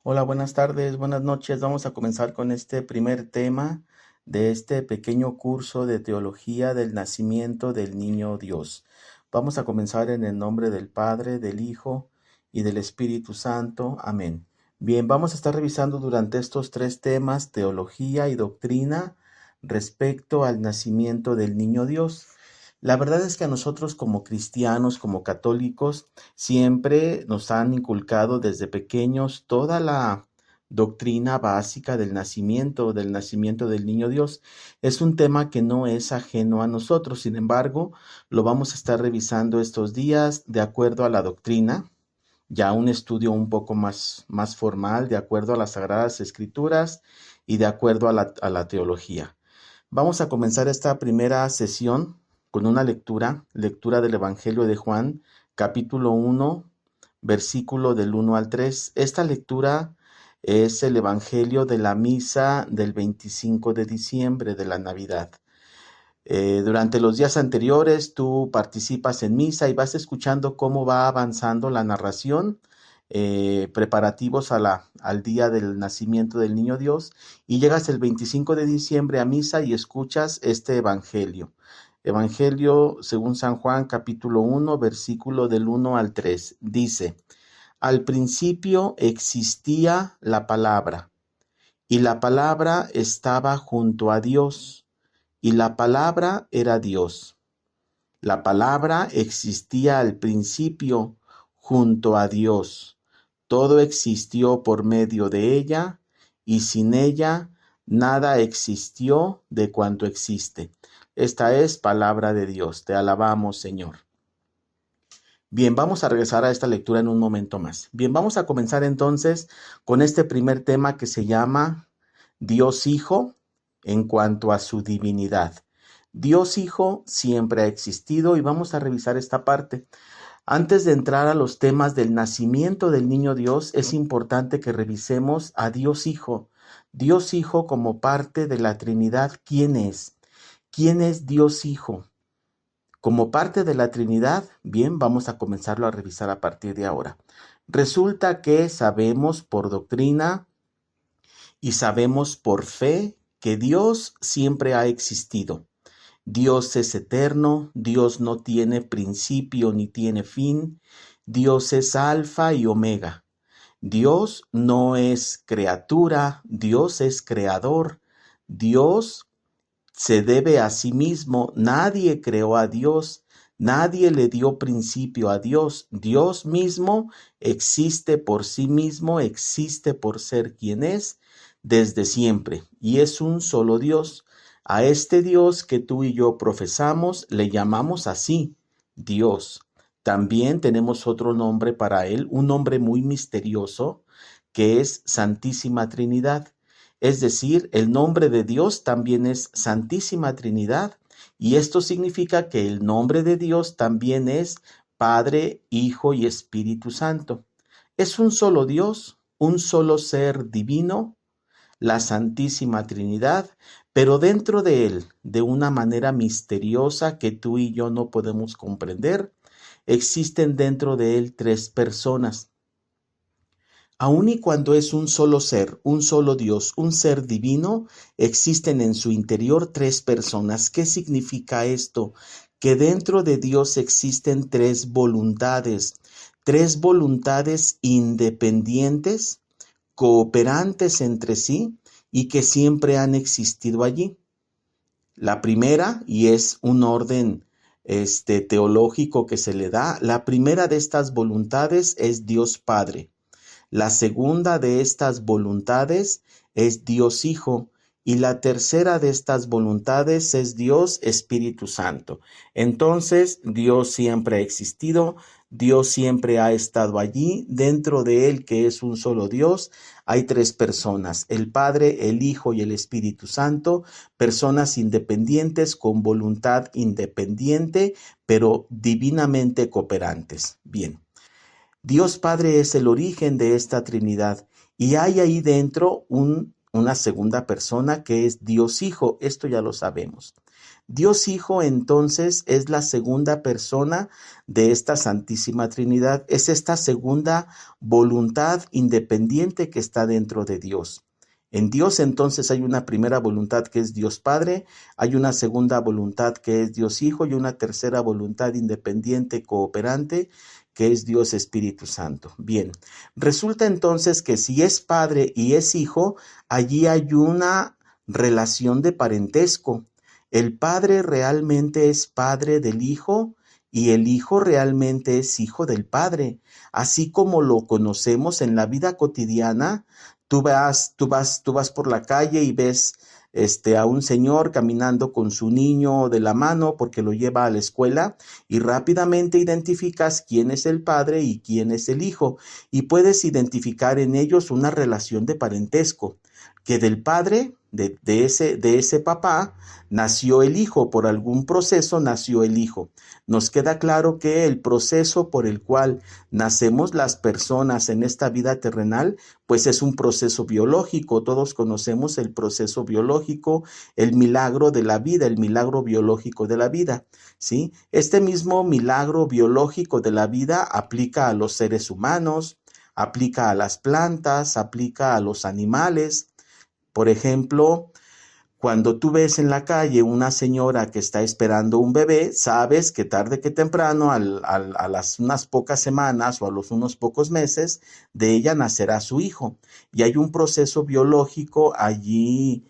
Hola, buenas tardes, buenas noches. Vamos a comenzar con este primer tema de este pequeño curso de teología del nacimiento del niño Dios. Vamos a comenzar en el nombre del Padre, del Hijo y del Espíritu Santo. Amén. Bien, vamos a estar revisando durante estos tres temas, teología y doctrina, respecto al nacimiento del niño Dios. La verdad es que a nosotros como cristianos, como católicos, siempre nos han inculcado desde pequeños toda la doctrina básica del nacimiento del niño Dios. Es un tema que no es ajeno a nosotros, sin embargo, lo vamos a estar revisando estos días de acuerdo a la doctrina, ya un estudio un poco más formal, de acuerdo a las Sagradas Escrituras y de acuerdo a la teología. Vamos a comenzar esta primera sesión con una lectura del Evangelio de Juan, capítulo 1, versículo del 1 al 3. Esta lectura es el Evangelio de la misa del 25 de diciembre de la Navidad. Durante los días anteriores tú participas en misa y vas escuchando cómo va avanzando la narración, preparativos al día del nacimiento del niño Dios, y llegas el 25 de diciembre a misa y escuchas este evangelio. Evangelio según San Juan, capítulo 1, versículo del 1 al 3. Dice: Al principio existía la palabra, y la palabra estaba junto a Dios, y la palabra era Dios. La palabra existía al principio junto a Dios. Todo existió por medio de ella, y sin ella nada existió de cuanto existe. Esta es palabra de Dios. Te alabamos, Señor. Bien, vamos a regresar a esta lectura en un momento más. Bien, vamos a comenzar entonces con este primer tema que se llama Dios Hijo en cuanto a su divinidad. Dios Hijo siempre ha existido y vamos a revisar esta parte. Antes de entrar a los temas del nacimiento del niño Dios, es importante que revisemos a Dios Hijo. Dios Hijo como parte de la Trinidad, ¿quién es? ¿Quién es Dios Hijo? Como parte de la Trinidad, bien, vamos a comenzarlo a revisar a partir de ahora. Resulta que sabemos por doctrina y sabemos por fe que Dios siempre ha existido. Dios es eterno, Dios no tiene principio ni tiene fin, Dios es alfa y omega. Dios no es criatura, Dios es creador. Dios se debe a sí mismo, nadie creó a Dios, nadie le dio principio a Dios. Dios mismo existe por sí mismo, existe por ser quien es desde siempre, y es un solo Dios. A este Dios que tú y yo profesamos le llamamos así, Dios. También tenemos otro nombre para él, un nombre muy misterioso, que es Santísima Trinidad. Es decir, el nombre de Dios también es Santísima Trinidad, y esto significa que el nombre de Dios también es Padre, Hijo y Espíritu Santo. Es un solo Dios, un solo ser divino, la Santísima Trinidad, pero dentro de él, de una manera misteriosa que tú y yo no podemos comprender, existen dentro de él tres personas. Aun y cuando es un solo ser, un solo Dios, un ser divino, existen en su interior tres personas. ¿Qué significa esto? Que dentro de Dios existen tres voluntades independientes, cooperantes entre sí y que siempre han existido allí. La primera, y es un orden teológico que se le da, la primera de estas voluntades es Dios Padre. La segunda de estas voluntades es Dios Hijo, y la tercera de estas voluntades es Dios Espíritu Santo. Entonces, Dios siempre ha existido, Dios siempre ha estado allí. Dentro de él, que es un solo Dios, hay tres personas: el Padre, el Hijo y el Espíritu Santo, personas independientes con voluntad independiente, pero divinamente cooperantes. Bien. Dios Padre es el origen de esta Trinidad, y hay ahí dentro una segunda persona que es Dios Hijo. Esto ya lo sabemos. Dios Hijo entonces es la segunda persona de esta Santísima Trinidad. Es esta segunda voluntad independiente que está dentro de Dios. En Dios entonces hay una primera voluntad que es Dios Padre, hay una segunda voluntad que es Dios Hijo y una tercera voluntad independiente cooperante que es Dios Espíritu Santo. Bien, resulta entonces que si es Padre y es Hijo, allí hay una relación de parentesco. El Padre realmente es Padre del Hijo y el Hijo realmente es Hijo del Padre. Así como lo conocemos en la vida cotidiana, tú vas por la calle y ves a un señor caminando con su niño de la mano porque lo lleva a la escuela y rápidamente identificas quién es el padre y quién es el hijo y puedes identificar en ellos una relación de parentesco, que del padre, de ese papá, nació el hijo, por algún proceso nació el hijo. Nos queda claro que el proceso por el cual nacemos las personas en esta vida terrenal, pues es un proceso biológico. Todos conocemos el proceso biológico, el milagro de la vida, el milagro biológico de la vida, ¿sí? Este mismo milagro biológico de la vida aplica a los seres humanos, aplica a las plantas, aplica a los animales. Por ejemplo, cuando tú ves en la calle una señora que está esperando un bebé, sabes que tarde que temprano, a las unas pocas semanas o a los unos pocos meses, de ella nacerá su hijo. Y hay un proceso biológico allí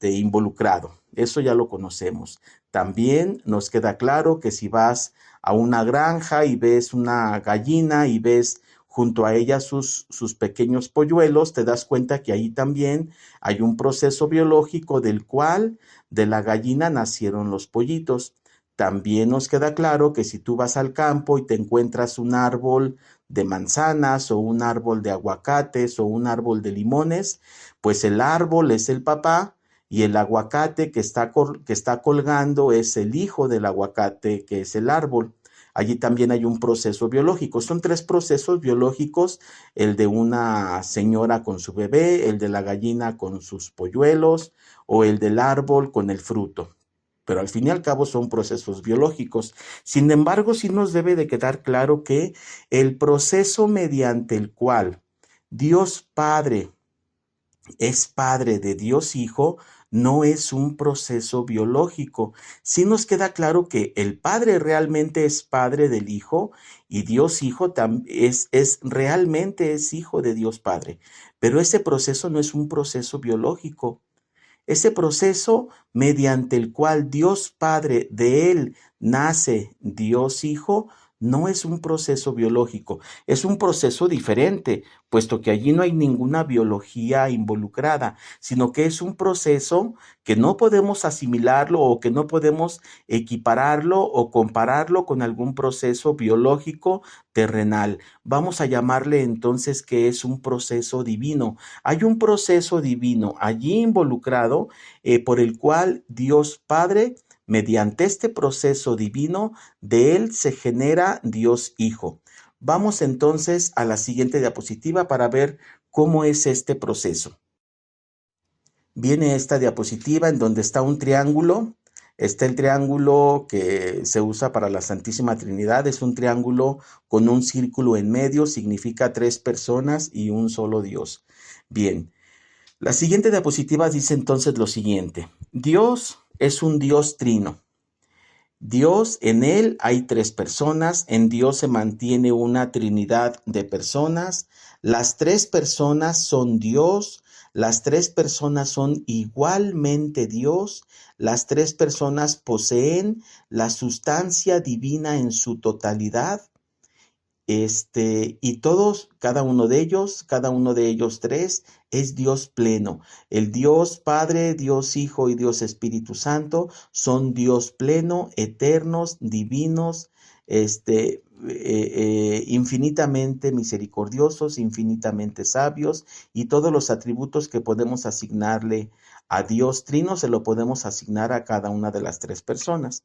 involucrado. Eso ya lo conocemos. También nos queda claro que si vas a una granja y ves una gallina y ves junto a ella sus pequeños polluelos, te das cuenta que ahí también hay un proceso biológico del cual de la gallina nacieron los pollitos. También nos queda claro que si tú vas al campo y te encuentras un árbol de manzanas o un árbol de aguacates o un árbol de limones, pues el árbol es el papá y el aguacate que está colgando es el hijo del aguacate que es el árbol. Allí también hay un proceso biológico. Son 3 procesos biológicos, el de una señora con su bebé, el de la gallina con sus polluelos o el del árbol con el fruto. Pero al fin y al cabo son procesos biológicos. Sin embargo, sí nos debe de quedar claro que el proceso mediante el cual Dios Padre es Padre de Dios Hijo, no es un proceso biológico. Sí nos queda claro que el Padre realmente es Padre del Hijo y Dios Hijo realmente es Hijo de Dios Padre. Pero ese proceso no es un proceso biológico. Ese proceso mediante el cual Dios Padre, de él nace Dios Hijo, no es un proceso biológico, es un proceso diferente, puesto que allí no hay ninguna biología involucrada, sino que es un proceso que no podemos asimilarlo o que no podemos equipararlo o compararlo con algún proceso biológico terrenal. Vamos a llamarle entonces que es un proceso divino. Hay un proceso divino allí involucrado por el cual Dios Padre, mediante este proceso divino, de él se genera Dios Hijo. Vamos entonces a la siguiente diapositiva para ver cómo es este proceso. Viene esta diapositiva en donde está un triángulo. Está el triángulo que se usa para la Santísima Trinidad. Es un triángulo con un círculo en medio. Significa 3 personas y un solo Dios. Bien, la siguiente diapositiva dice entonces lo siguiente. Dios es un Dios trino. Dios, en él hay 3 personas, en Dios se mantiene una trinidad de personas, las 3 personas son Dios, las 3 personas son igualmente Dios, las 3 personas poseen la sustancia divina en su totalidad, y todos, cada uno de ellos 3, es Dios pleno. El Dios Padre, Dios Hijo y Dios Espíritu Santo son Dios pleno, eternos, divinos, infinitamente misericordiosos, infinitamente sabios, y todos los atributos que podemos asignarle a Dios Trino se lo podemos asignar a cada una de las 3 personas.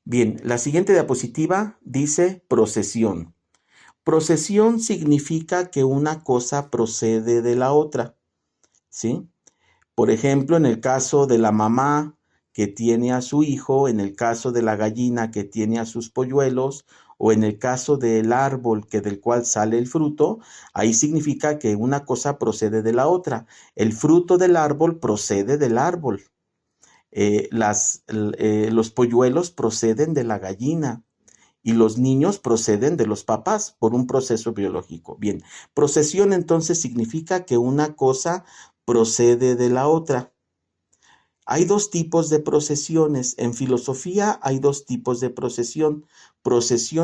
Bien, la siguiente diapositiva dice procesión. Procesión significa que una cosa procede de la otra, ¿sí? Por ejemplo, en el caso de la mamá que tiene a su hijo, en el caso de la gallina que tiene a sus polluelos, o en el caso del árbol del cual sale el fruto, ahí significa que una cosa procede de la otra. El fruto del árbol procede del árbol. Los polluelos proceden de la gallina y los niños proceden de los papás por un proceso biológico. Bien, procesión entonces significa que una cosa procede de la otra. Hay dos tipos de procesiones. En filosofía hay dos tipos de procesión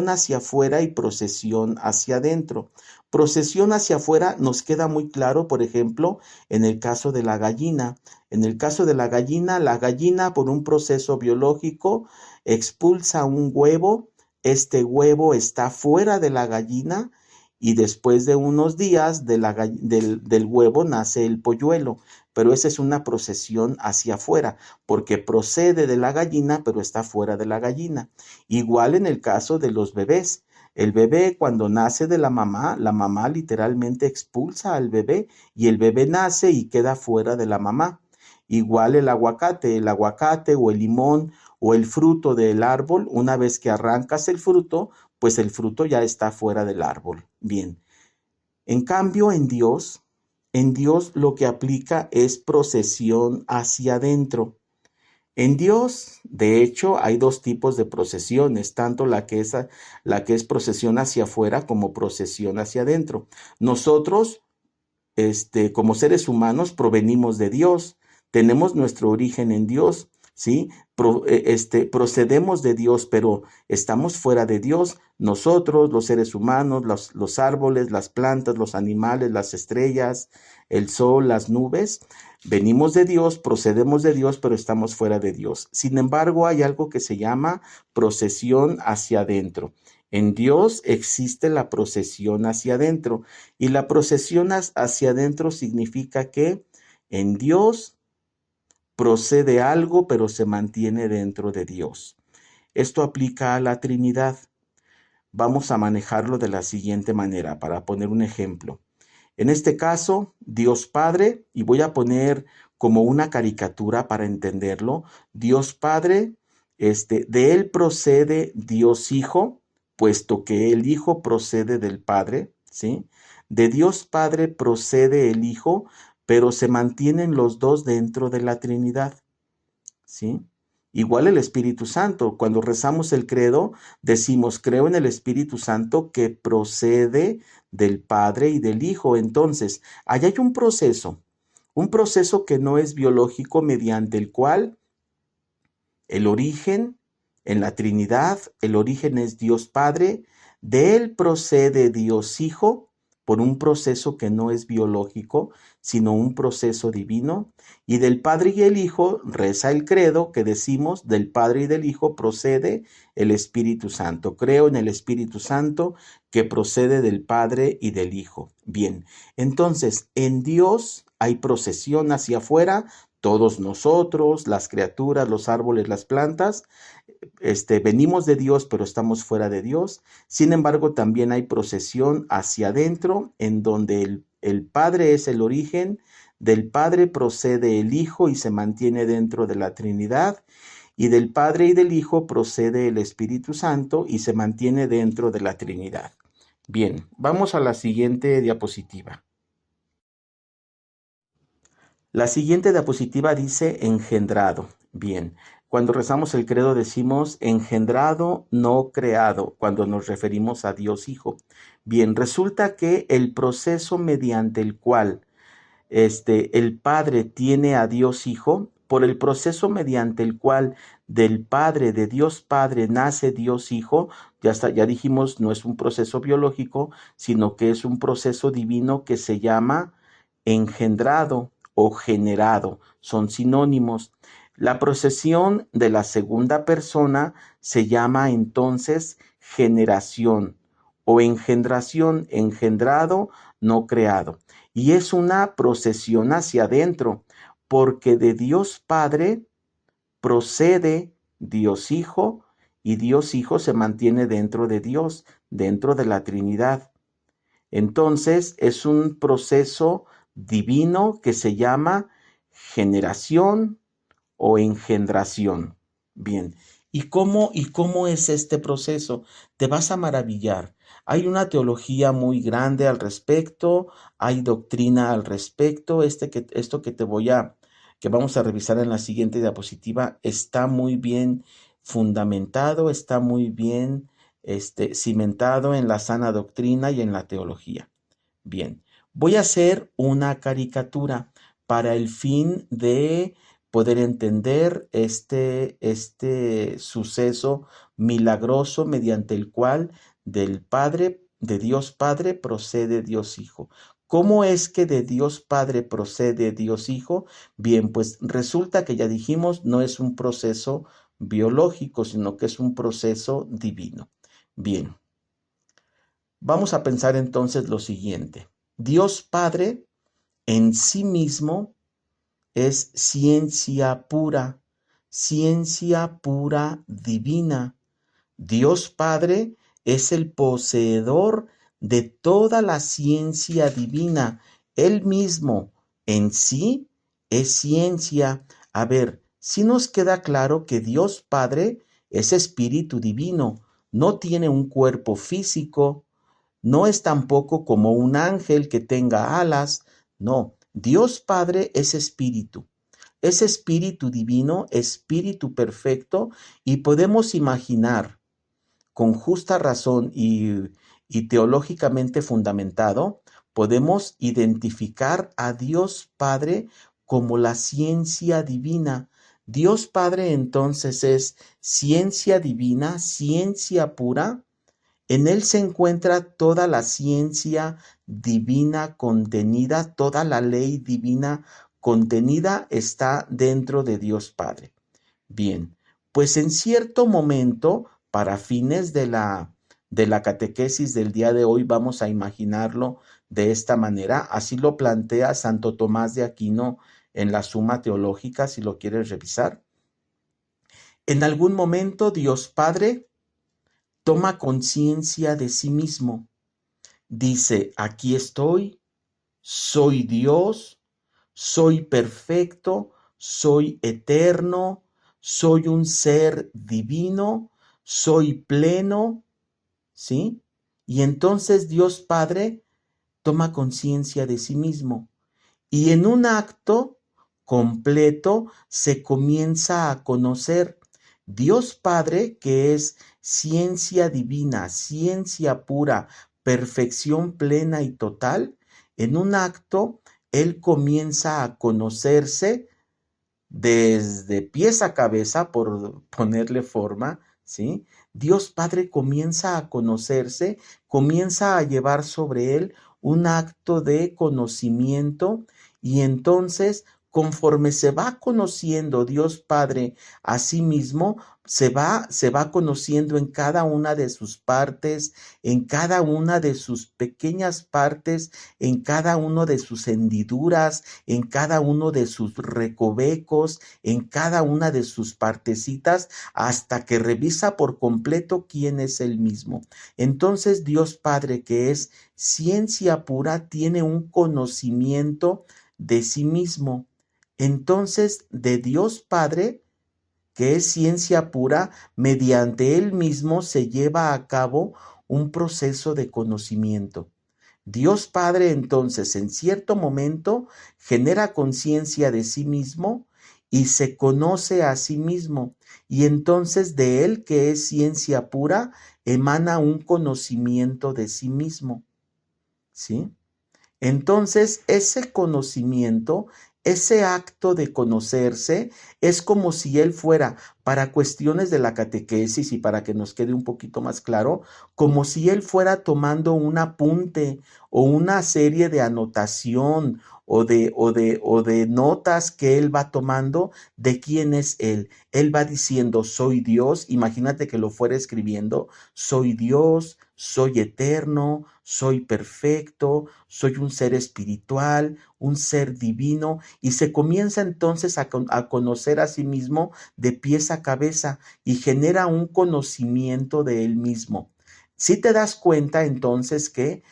hacia afuera y procesión hacia adentro. Procesión hacia afuera nos queda muy claro, por ejemplo, en el caso de la gallina. En el caso de la gallina por un proceso biológico expulsa un huevo. Este huevo está fuera de la gallina y después de unos días del huevo nace el polluelo. Pero esa es una procesión hacia afuera, porque procede de la gallina, pero está fuera de la gallina. Igual en el caso de los bebés. El bebé cuando nace de la mamá literalmente expulsa al bebé y el bebé nace y queda fuera de la mamá. Igual el aguacate o el limón o el fruto del árbol, una vez que arrancas el fruto, pues el fruto ya está fuera del árbol. Bien. En cambio, en Dios lo que aplica es procesión hacia adentro. En Dios, de hecho, hay dos tipos de procesiones, tanto la que es procesión hacia afuera como procesión hacia adentro. Nosotros, como seres humanos, provenimos de Dios, tenemos nuestro origen en Dios, ¿sí? Procedemos de Dios, pero estamos fuera de Dios. Nosotros, los seres humanos, los árboles, las plantas, los animales, las estrellas, el sol, las nubes, venimos de Dios, procedemos de Dios, pero estamos fuera de Dios. Sin embargo, hay algo que se llama procesión hacia adentro. En Dios existe la procesión hacia adentro, y la procesión hacia adentro significa que en Dios procede algo, pero se mantiene dentro de Dios. Esto aplica a la Trinidad. Vamos a manejarlo de la siguiente manera, para poner un ejemplo. En este caso, Dios Padre, y voy a poner como una caricatura para entenderlo, Dios Padre, de Él procede Dios Hijo, puesto que el Hijo procede del Padre, ¿sí? De Dios Padre procede el Hijo, pero se mantienen los dos dentro de la Trinidad, ¿sí? Igual el Espíritu Santo. Cuando rezamos el credo, decimos, creo en el Espíritu Santo que procede del Padre y del Hijo. Entonces, ahí hay un proceso que no es biológico, mediante el cual el origen en la Trinidad, el origen es Dios Padre, de Él procede Dios Hijo, por un proceso que no es biológico, sino un proceso divino, y del Padre y el Hijo reza el credo que decimos, del Padre y del Hijo procede el Espíritu Santo. Creo en el Espíritu Santo que procede del Padre y del Hijo. Bien, entonces en Dios hay procesión hacia afuera, todos nosotros, las criaturas, los árboles, las plantas, venimos de Dios, pero estamos fuera de Dios. Sin embargo, también hay procesión hacia adentro, en donde el Padre es el origen, del Padre procede el Hijo y se mantiene dentro de la Trinidad, y del Padre y del Hijo procede el Espíritu Santo y se mantiene dentro de la Trinidad. Bien, vamos a la siguiente diapositiva. La siguiente diapositiva dice engendrado. Bien, cuando rezamos el credo decimos engendrado, no creado, cuando nos referimos a Dios Hijo. Bien, resulta que el proceso mediante el cual el Padre tiene a Dios Hijo, por el proceso mediante el cual del Padre, de Dios Padre, nace Dios Hijo, ya dijimos, no es un proceso biológico, sino que es un proceso divino que se llama engendrado o generado, son sinónimos. La procesión de la segunda persona se llama entonces generación o engendración, engendrado, no creado. Y es una procesión hacia adentro, porque de Dios Padre procede Dios Hijo, y Dios Hijo se mantiene dentro de Dios, dentro de la Trinidad. Entonces es un proceso divino que se llama generación o engendración. Bien, ¿y cómo es este proceso? Te vas a maravillar. Hay una teología muy grande al respecto, hay doctrina al respecto. Esto que vamos a revisar en la siguiente diapositiva está muy bien fundamentado, está muy bien cimentado en la sana doctrina y en la teología. Bien, voy a hacer una caricatura para el fin de poder entender este suceso milagroso mediante el cual del Padre, de Dios Padre, procede Dios Hijo. ¿Cómo es que de Dios Padre procede Dios Hijo? Bien, pues resulta que ya dijimos, no es un proceso biológico, sino que es un proceso divino. Bien, vamos a pensar entonces lo siguiente. Dios Padre en sí mismo es ciencia pura divina. Dios Padre es el poseedor de toda la ciencia divina. Él mismo en sí es ciencia. A ver, si nos queda claro que Dios Padre es espíritu divino, no tiene un cuerpo físico, no es tampoco como un ángel que tenga alas, no. Dios Padre es espíritu divino, espíritu perfecto, y podemos imaginar con justa razón y teológicamente fundamentado, podemos identificar a Dios Padre como la ciencia divina. Dios Padre entonces es ciencia divina, ciencia pura. En él se encuentra toda la ciencia divina contenida, toda la ley divina contenida está dentro de Dios Padre. Bien, pues en cierto momento, para fines de la catequesis del día de hoy, vamos a imaginarlo de esta manera. Así lo plantea Santo Tomás de Aquino en la Suma Teológica, si lo quieres revisar. En algún momento Dios Padre toma conciencia de sí mismo. Dice, aquí estoy, soy Dios, soy perfecto, soy eterno, soy un ser divino, soy pleno, ¿sí? Y entonces Dios Padre toma conciencia de sí mismo y en un acto completo se comienza a conocer. Dios Padre, que es ciencia divina, ciencia pura, perfección plena y total, en un acto Él comienza a conocerse desde pies a cabeza, por ponerle forma, ¿sí? Dios Padre comienza a conocerse, comienza a llevar sobre él un acto de conocimiento y entonces, conforme se va conociendo Dios Padre a sí mismo, se va conociendo en cada una de sus partes, en cada una de sus pequeñas partes, en cada una de sus hendiduras, en cada uno de sus recovecos, en cada una de sus partecitas, hasta que revisa por completo quién es él mismo. Entonces Dios Padre, que es ciencia pura, tiene un conocimiento de sí mismo. Entonces, de Dios Padre, que es ciencia pura, mediante él mismo se lleva a cabo un proceso de conocimiento. Dios Padre entonces en cierto momento genera conciencia de sí mismo y se conoce a sí mismo, y entonces de él, que es ciencia pura, emana un conocimiento de sí mismo, ¿sí? Entonces, ese conocimiento, ese acto de conocerse, es como si él fuera, para cuestiones de la catequesis y para que nos quede un poquito más claro, como si él fuera tomando un apunte o una serie de anotación o de notas que él va tomando de quién es él. Él va diciendo, soy Dios, imagínate que lo fuera escribiendo, soy Dios, soy eterno, soy perfecto, soy un ser espiritual, un ser divino, y se comienza entonces a conocer a sí mismo de pies a cabeza y genera un conocimiento de él mismo. Si te das cuenta entonces que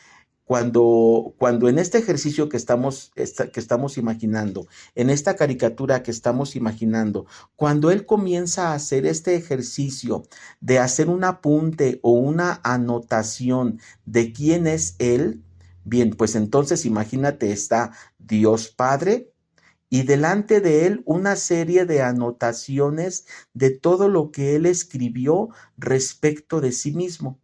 Cuando en este ejercicio que estamos imaginando, en esta caricatura que estamos imaginando, cuando él comienza a hacer este ejercicio de hacer un apunte o una anotación de quién es él, bien, pues entonces imagínate, está Dios Padre y delante de él una serie de anotaciones de todo lo que él escribió respecto de sí mismo,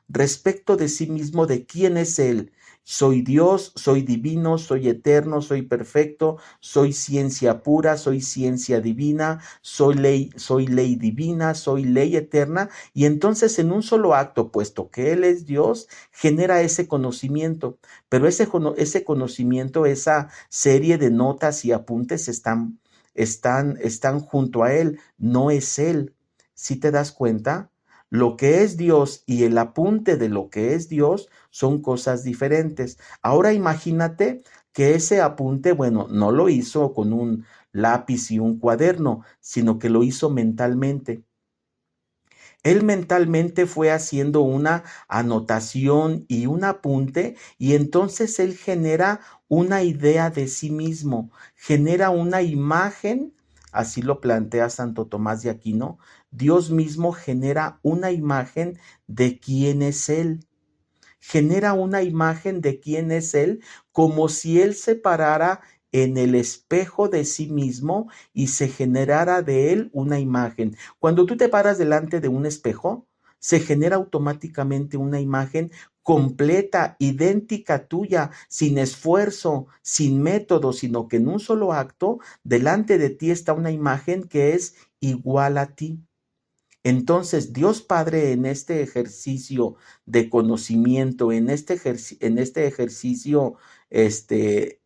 de quién es Él. Soy Dios, soy divino, soy eterno, soy perfecto, soy ciencia pura, soy ciencia divina, soy ley divina, soy ley eterna. Y entonces en un solo acto, puesto que Él es Dios, genera ese conocimiento. Pero ese conocimiento, esa serie de notas y apuntes están junto a Él, no es Él. ¿Sí te das cuenta? Lo que es Dios y el apunte de lo que es Dios son cosas diferentes. Ahora imagínate que ese apunte, bueno, no lo hizo con un lápiz y un cuaderno, sino que lo hizo mentalmente. Él mentalmente fue haciendo una anotación y un apunte y entonces él genera una idea de sí mismo, genera una imagen, así lo plantea Santo Tomás de Aquino. Dios mismo genera una imagen de quién es Él. Genera una imagen de quién es Él, como si Él se parara en el espejo de sí mismo y se generara de Él una imagen. Cuando tú te paras delante de un espejo, se genera automáticamente una imagen completa, idéntica tuya, sin esfuerzo, sin método, sino que en un solo acto, delante de ti está una imagen que es igual a ti. Entonces, Dios Padre en este ejercicio de conocimiento, en este ejercicio este,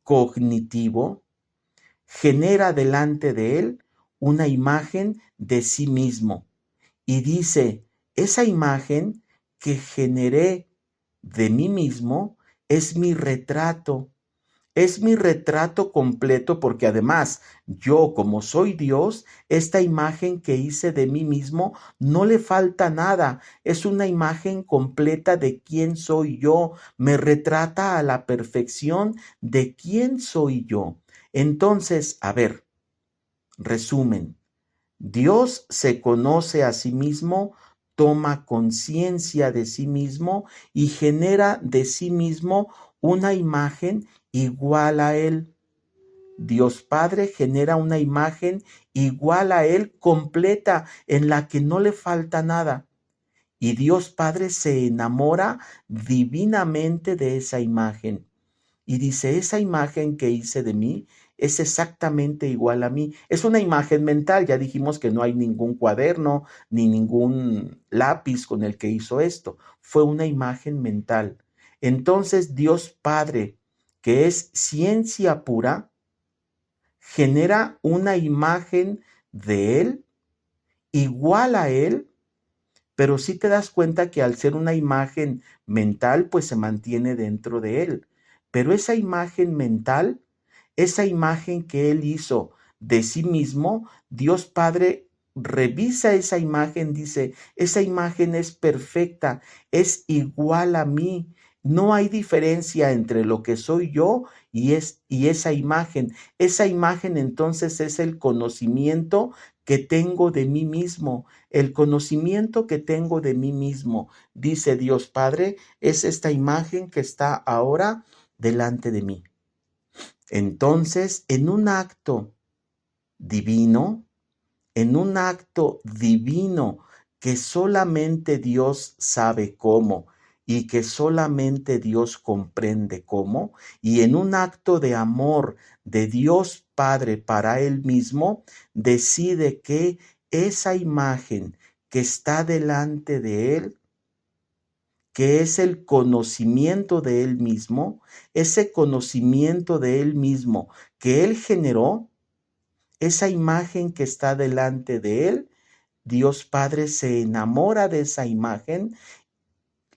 cognitivo, genera delante de él una imagen de sí mismo y dice, esa imagen que generé de mí mismo es mi retrato. Es mi retrato completo porque además yo, como soy Dios, esta imagen que hice de mí mismo no le falta nada. Es una imagen completa de quién soy yo. Me retrata a la perfección de quién soy yo. Entonces, a ver, resumen. Dios se conoce a sí mismo, toma conciencia de sí mismo y genera de sí mismo una imagen igual a Él. Dios Padre genera una imagen igual a Él, completa, en la que no le falta nada. Y Dios Padre se enamora divinamente de esa imagen. Y dice, esa imagen que hice de mí es exactamente igual a mí. Es una imagen mental, ya dijimos que no hay ningún cuaderno ni ningún lápiz con el que hizo esto. Fue una imagen mental. Entonces Dios Padre, que es ciencia pura, genera una imagen de Él, igual a Él, pero sí te das cuenta que al ser una imagen mental, pues se mantiene dentro de Él. Pero esa imagen mental, esa imagen que Él hizo de sí mismo, Dios Padre revisa esa imagen, dice, esa imagen es perfecta, es igual a mí. No hay diferencia entre lo que soy yo y esa imagen. Esa imagen entonces es el conocimiento que tengo de mí mismo. El conocimiento que tengo de mí mismo, dice Dios Padre, es esta imagen que está ahora delante de mí. Entonces, en un acto divino que solamente Dios sabe cómo y que solamente Dios comprende cómo, y en un acto de amor de Dios Padre para Él mismo, decide que esa imagen que está delante de Él, que es el conocimiento de Él mismo, ese conocimiento de Él mismo que Él generó, esa imagen que está delante de Él, Dios Padre se enamora de esa imagen,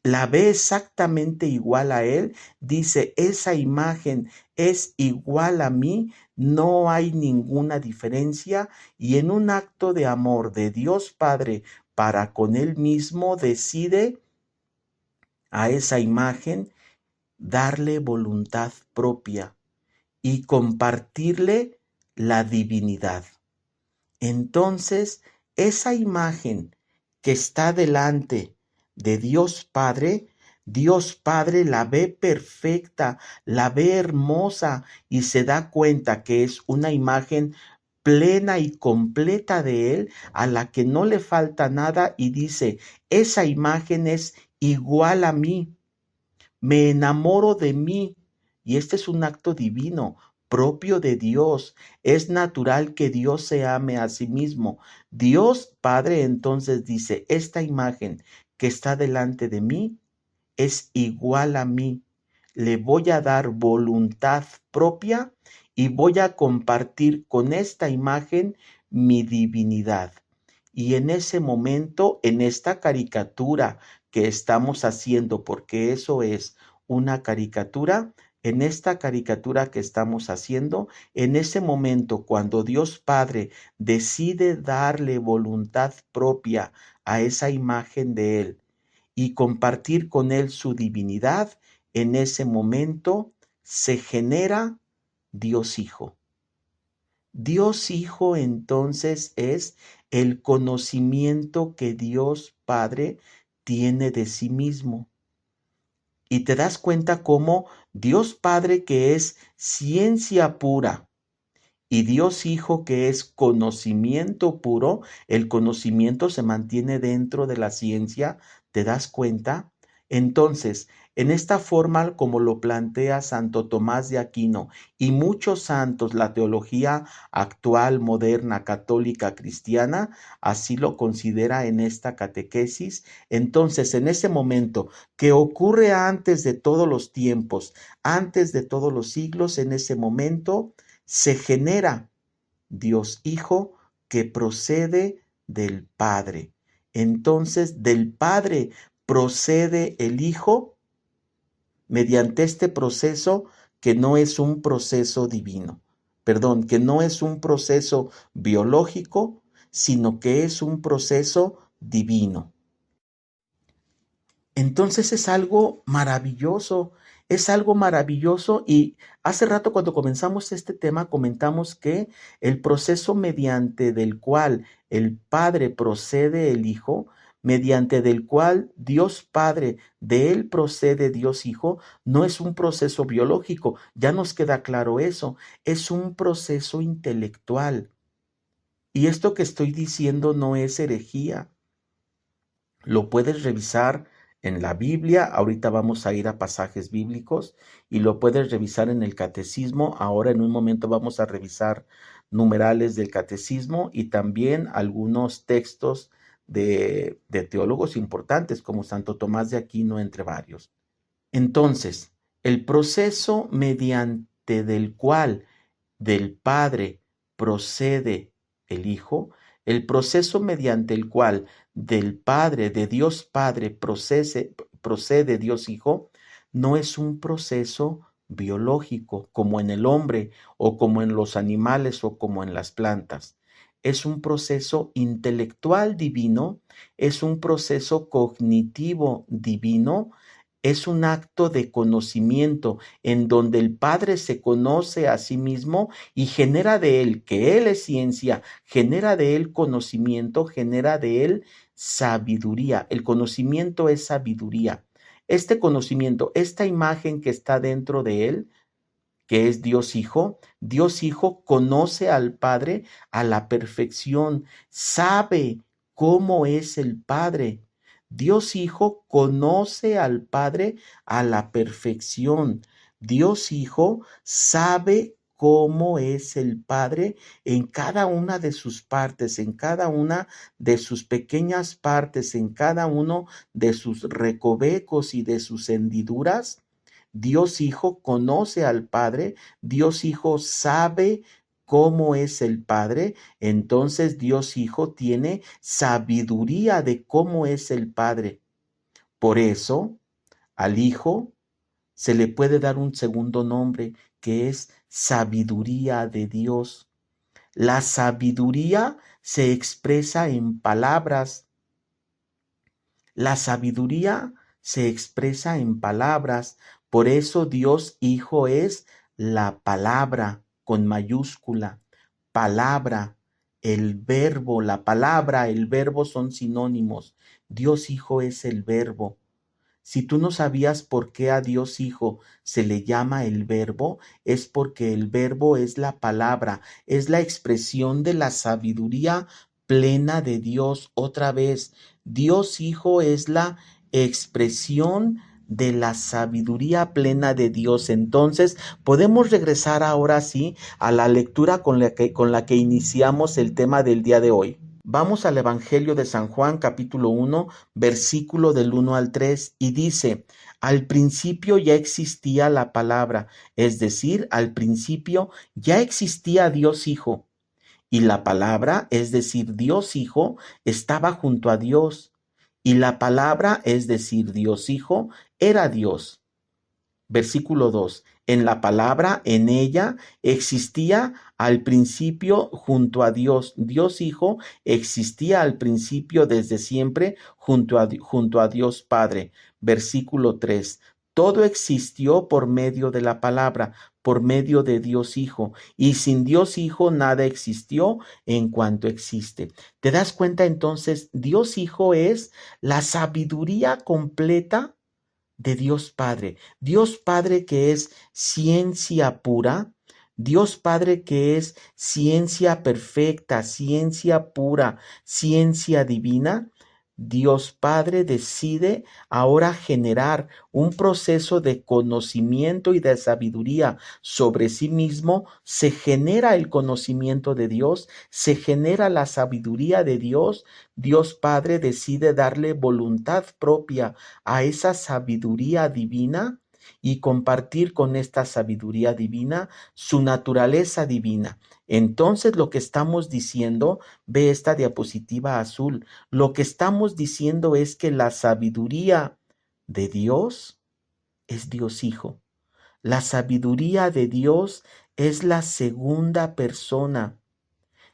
la ve exactamente igual a Él, dice, esa imagen es igual a mí, no hay ninguna diferencia, y en un acto de amor de Dios Padre para con Él mismo, decide a esa imagen darle voluntad propia y compartirle la divinidad. Entonces, esa imagen que está delante de Dios Padre la ve perfecta, la ve hermosa y se da cuenta que es una imagen plena y completa de Él, a la que no le falta nada, y dice, esa imagen es igual a mí, me enamoro de mí, y este es un acto divino, propio de Dios. Es natural que Dios se ame a sí mismo. Dios Padre entonces dice, esta imagen que está delante de mí es igual a mí. Le voy a dar voluntad propia y voy a compartir con esta imagen mi divinidad. Y en ese momento, en esta caricatura que estamos haciendo, porque eso es una caricatura, en esta caricatura que estamos haciendo, en ese momento, cuando Dios Padre decide darle voluntad propia a esa imagen de Él y compartir con Él su divinidad, en ese momento se genera Dios Hijo. Dios Hijo entonces es el conocimiento que Dios Padre tiene de sí mismo. Y te das cuenta cómo Dios Padre, que es ciencia pura, y Dios Hijo, que es conocimiento puro, el conocimiento se mantiene dentro de la ciencia, ¿te das cuenta? Entonces, en esta forma como lo plantea Santo Tomás de Aquino y muchos santos, la teología actual, moderna, católica, cristiana, así lo considera en esta catequesis. Entonces, en ese momento que ocurre antes de todos los tiempos, antes de todos los siglos, en ese momento se genera Dios Hijo que procede del Padre. Entonces, del Padre procede el Hijo mediante este proceso que no es un proceso divino, que no es un proceso biológico, sino que es un proceso divino. Entonces es algo maravilloso y hace rato cuando comenzamos este tema comentamos que el proceso mediante del cual el Padre procede el Hijo, mediante del cual Dios Padre, de Él procede Dios Hijo, no es un proceso biológico, ya nos queda claro eso, es un proceso intelectual. Y esto que estoy diciendo no es herejía. Lo puedes revisar en la Biblia, ahorita vamos a ir a pasajes bíblicos, y lo puedes revisar en el catecismo. Ahora en un momento vamos a revisar numerales del catecismo y también algunos textos de teólogos importantes como Santo Tomás de Aquino, entre varios. Entonces, el proceso mediante del cual del Padre procede el Hijo, el proceso mediante el cual del Padre, de Dios Padre, procede Dios Hijo, no es un proceso biológico como en el hombre o como en los animales o como en las plantas. Es un proceso intelectual divino, es un proceso cognitivo divino, es un acto de conocimiento en donde el Padre se conoce a sí mismo y genera de él, que él es ciencia, genera de él conocimiento, genera de él sabiduría. El conocimiento es sabiduría. Este conocimiento, esta imagen que está dentro de él, que es Dios Hijo conoce al Padre a la perfección, sabe cómo es el Padre. Dios Hijo conoce al Padre a la perfección. Dios Hijo sabe cómo es el Padre en cada una de sus partes, en cada una de sus pequeñas partes, en cada uno de sus recovecos y de sus hendiduras. Dios Hijo conoce al Padre, Dios Hijo sabe cómo es el Padre, entonces Dios Hijo tiene sabiduría de cómo es el Padre. Por eso, al Hijo se le puede dar un segundo nombre que es sabiduría de Dios. La sabiduría se expresa en palabras. La sabiduría se expresa en palabras. Por eso Dios Hijo es la palabra con mayúscula. Palabra, el verbo, la palabra, el verbo son sinónimos. Dios Hijo es el verbo. Si tú no sabías por qué a Dios Hijo se le llama el verbo, es porque el verbo es la palabra, es la expresión de la sabiduría plena de Dios. Otra vez, Dios Hijo es la expresión de la sabiduría plena de Dios. Entonces, podemos regresar ahora sí a la lectura con la que iniciamos el tema del día de hoy. Vamos al Evangelio de San Juan, capítulo 1, versículo del 1 al 3, y dice: al principio ya existía la palabra, es decir, al principio ya existía Dios Hijo, y la palabra, es decir, Dios Hijo, estaba junto a Dios, y la palabra, es decir, Dios Hijo, era Dios. Versículo 2. En la palabra, en ella, existía al principio junto a Dios. Dios Hijo existía al principio desde siempre junto a Dios Padre. Versículo 3. Todo existió por medio de la palabra, por medio de Dios Hijo, y sin Dios Hijo nada existió en cuanto existe. ¿Te das cuenta entonces? Dios Hijo es la sabiduría completa de Dios Padre. Dios Padre que es ciencia pura, Dios Padre que es ciencia perfecta, ciencia pura, ciencia divina. Dios Padre decide ahora generar un proceso de conocimiento y de sabiduría sobre sí mismo. Se genera el conocimiento de Dios, se genera la sabiduría de Dios. Dios Padre decide darle voluntad propia a esa sabiduría divina y compartir con esta sabiduría divina su naturaleza divina. Entonces lo que estamos diciendo, ve esta diapositiva azul, lo que estamos diciendo es que la sabiduría de Dios es Dios Hijo. La sabiduría de Dios es la segunda persona.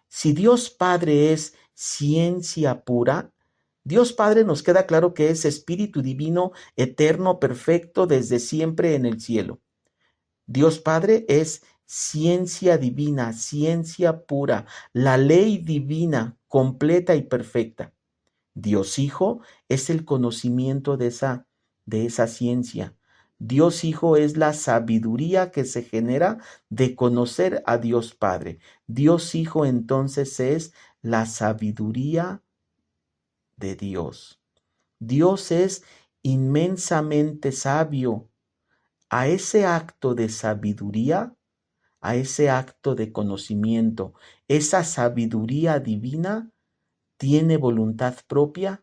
Si Dios Padre es ciencia pura, Dios Padre nos queda claro que es Espíritu Divino, eterno, perfecto, desde siempre en el cielo. Dios Padre es ciencia divina, ciencia pura, la ley divina, completa y perfecta. Dios Hijo es el conocimiento de esa ciencia. Dios Hijo es la sabiduría que se genera de conocer a Dios Padre. Dios Hijo entonces es la sabiduría de Dios. Dios es inmensamente sabio. A ese acto de sabiduría, a ese acto de conocimiento, esa sabiduría divina tiene voluntad propia,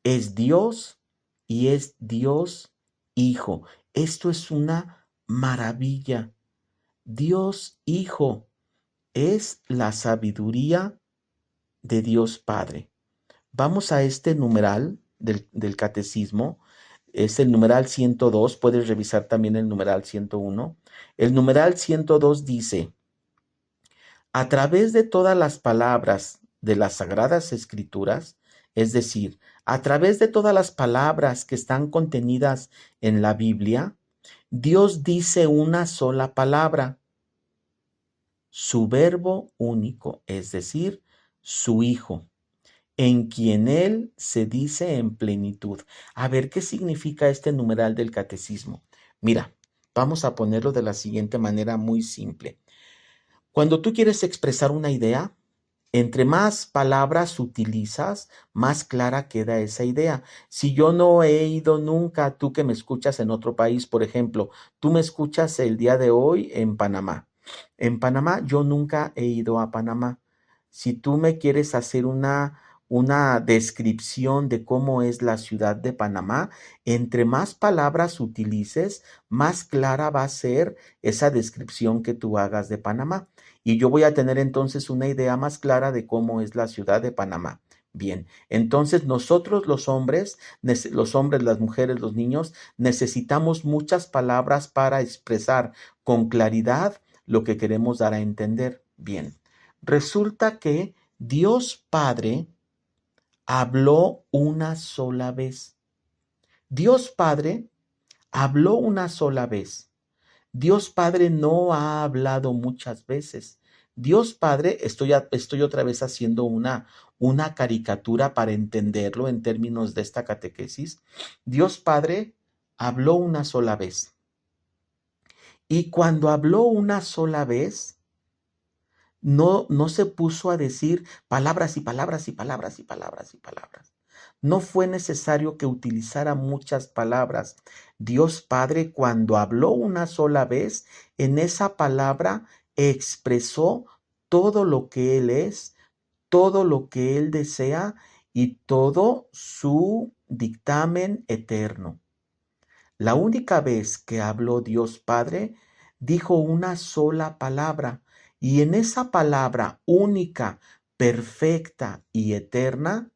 es Dios y es Dios Hijo. Esto es una maravilla. Dios Hijo es la sabiduría de Dios Padre. Vamos a este numeral del catecismo. Es el numeral 102. Puedes revisar también el numeral 101. El numeral 102 dice: a través de todas las palabras de las Sagradas Escrituras, es decir, a través de todas las palabras que están contenidas en la Biblia, Dios dice una sola palabra, su verbo único, es decir, su Hijo, en quien Él se dice en plenitud. A ver, ¿qué significa este numeral del catecismo? Mira, vamos a ponerlo de la siguiente manera muy simple. Cuando tú quieres expresar una idea, entre más palabras utilizas, más clara queda esa idea. Si yo no he ido nunca, tú que me escuchas en otro país, por ejemplo, tú me escuchas el día de hoy en Panamá. En Panamá, yo nunca he ido a Panamá. Si tú me quieres hacer una descripción de cómo es la ciudad de Panamá, entre más palabras utilices, más clara va a ser esa descripción que tú hagas de Panamá. Y yo voy a tener entonces una idea más clara de cómo es la ciudad de Panamá. Bien, entonces nosotros los hombres, las mujeres, los niños, necesitamos muchas palabras para expresar con claridad lo que queremos dar a entender. Bien, resulta que Dios Padre habló una sola vez. Dios Padre habló una sola vez. Dios Padre no ha hablado muchas veces. Dios Padre, estoy otra vez haciendo una caricatura para entenderlo en términos de esta catequesis. Dios Padre habló una sola vez. Y cuando habló una sola vez, no se puso a decir palabras y palabras y palabras y palabras y palabras. No fue necesario que utilizara muchas palabras. Dios Padre, cuando habló una sola vez, en esa palabra expresó todo lo que Él es, todo lo que Él desea y todo su dictamen eterno. La única vez que habló Dios Padre, dijo una sola palabra, y en esa palabra única, perfecta y eterna,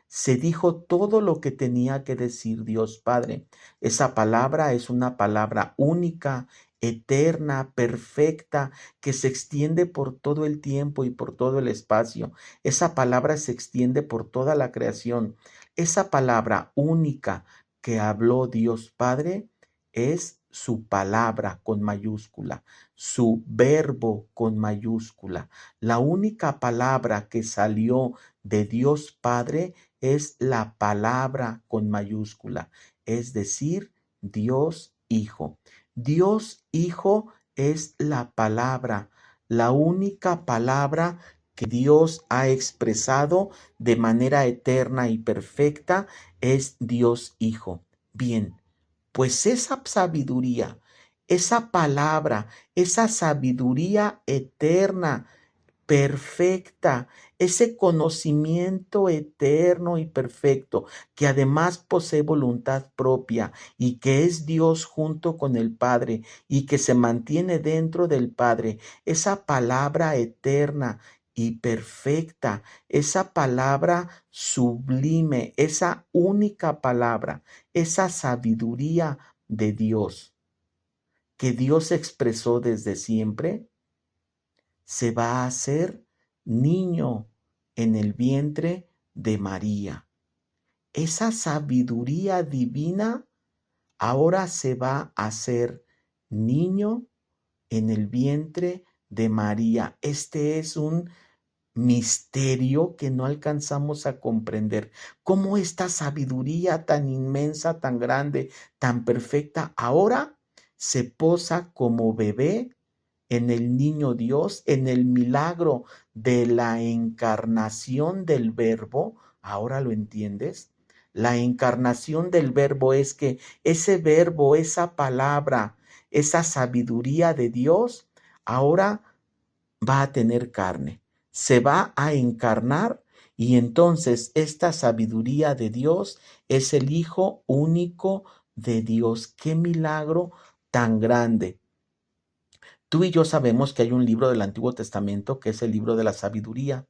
se dijo todo lo que tenía que decir Dios Padre. Esa palabra es una palabra única, eterna, perfecta, que se extiende por todo el tiempo y por todo el espacio. Esa palabra se extiende por toda la creación. Esa palabra única que habló Dios Padre es su palabra con mayúscula, su verbo con mayúscula. La única palabra que salió de Dios Padre es la palabra con mayúscula, es decir, Dios Hijo. Dios Hijo es la palabra, la única palabra que Dios ha expresado de manera eterna y perfecta es Dios Hijo. Bien, pues esa sabiduría, esa palabra, esa sabiduría eterna, perfecta, ese conocimiento eterno y perfecto, que además posee voluntad propia y que es Dios junto con el Padre y que se mantiene dentro del Padre, esa palabra eterna y perfecta, esa palabra sublime, esa única palabra, esa sabiduría de Dios que Dios expresó desde siempre, se va a hacer niño en el vientre de María. Esa sabiduría divina ahora se va a hacer niño en el vientre de María. Este es un misterio que no alcanzamos a comprender. Cómo esta sabiduría tan inmensa, tan grande, tan perfecta, ahora se posa como bebé en el niño Dios, en el milagro de la encarnación del Verbo. ¿Ahora lo entiendes? La encarnación del Verbo es que ese Verbo, esa palabra, esa sabiduría de Dios, ahora va a tener carne, se va a encarnar y entonces esta sabiduría de Dios es el Hijo único de Dios. ¡Qué milagro tan grande! Tú y yo sabemos que hay un libro del Antiguo Testamento que es el libro de la sabiduría.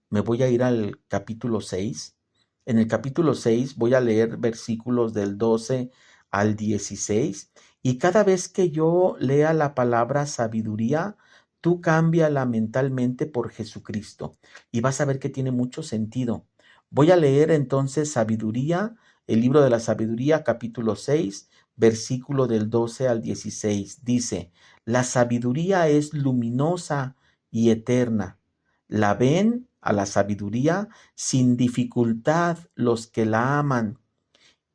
Me voy a ir al capítulo 6. En el capítulo 6 voy a leer versículos del 12 al 16 y cada vez que yo lea la palabra sabiduría, tú cámbiala mentalmente por Jesucristo y vas a ver que tiene mucho sentido. Voy a leer entonces sabiduría, el libro de la sabiduría, capítulo 6, versículo del 12 al 16. Dice: la sabiduría es luminosa y eterna. La ven a la sabiduría sin dificultad los que la aman,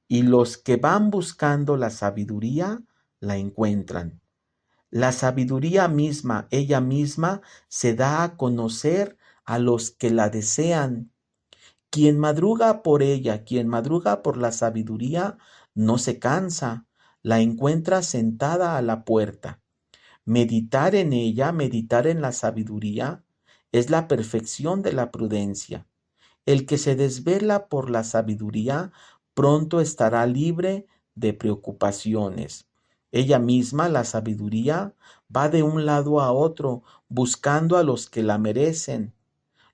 y los que van buscando la sabiduría la encuentran. La sabiduría misma, ella misma, se da a conocer a los que la desean. Quien madruga por ella, quien madruga por la sabiduría, no se cansa, la encuentra sentada a la puerta. Meditar en ella, meditar en la sabiduría, es la perfección de la prudencia. El que se desvela por la sabiduría pronto estará libre de preocupaciones. Ella misma, la sabiduría, va de un lado a otro buscando a los que la merecen.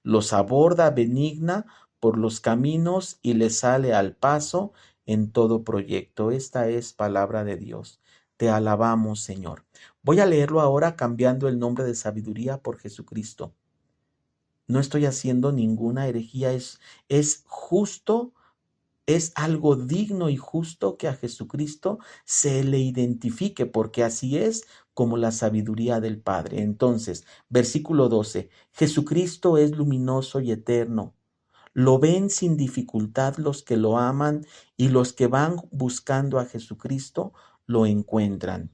Los aborda benigna por los caminos y les sale al paso en todo proyecto. Esta es palabra de Dios. Te alabamos, Señor. Voy a leerlo ahora cambiando el nombre de sabiduría por Jesucristo. No estoy haciendo ninguna herejía, es justo es algo digno y justo que a Jesucristo se le identifique, porque así es como la sabiduría del Padre. Entonces, versículo 12, Jesucristo es luminoso y eterno. Lo ven sin dificultad los que lo aman y los que van buscando a Jesucristo lo encuentran.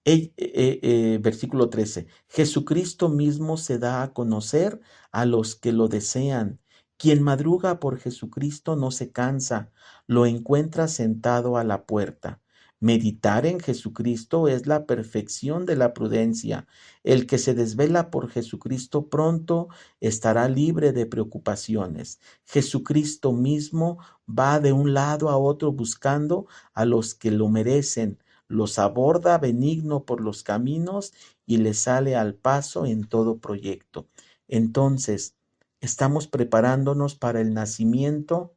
Versículo 13. Jesucristo mismo se da a conocer a los que lo desean. Quien madruga por Jesucristo no se cansa, lo encuentra sentado a la puerta. Meditar en Jesucristo es la perfección de la prudencia. El que se desvela por Jesucristo pronto estará libre de preocupaciones. Jesucristo mismo va de un lado a otro buscando a los que lo merecen, los aborda benigno por los caminos y les sale al paso en todo proyecto. Entonces, estamos preparándonos para el nacimiento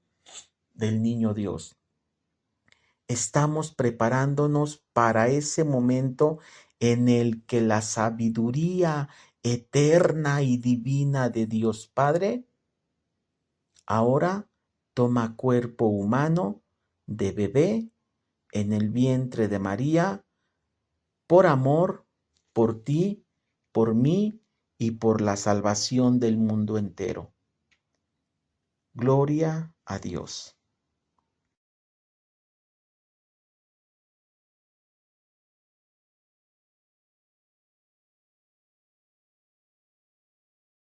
del niño Dios. Estamos preparándonos para ese momento en el que la sabiduría eterna y divina de Dios Padre ahora toma cuerpo humano de bebé en el vientre de María, por amor, por ti, por mí y por la salvación del mundo entero. Gloria a Dios.